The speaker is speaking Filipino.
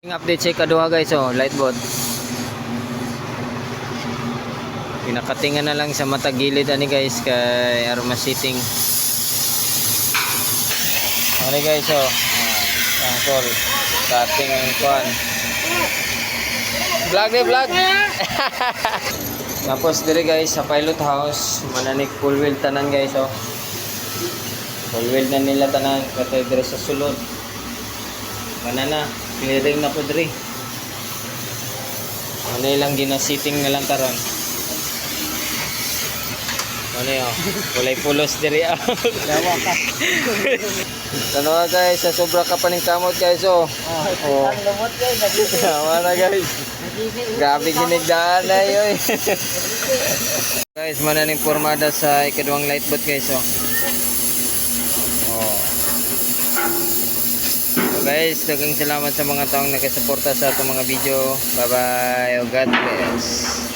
Update sa ikaduha guys, light bulb. Pinakatingan na lang sa mata gilid ani guys kay aroma sitting. Ano guys, tangkol. Cutting ang kuan. Vlog ni vlog. Tapos dire guys sa pilot house, mananik full wheel tanan guys, Full wheel na nila tanan katay dire sa sulod. Manana, clearing na po dire. Ano lang gina-sitting na lang karon. Ano yun? Walay pulos dire. Dawa ka. Tanawa guys, sa sobra ka pa ng kamot guys, Ang lumot guys. Tama na guys. Grabe ginigdaan na yun. Guys, mananing formada sa ikaduhang light bulb guys, So guys, daghang salamat sa mga taong nagasuporta sa atong mga video. Bye bye. God bless.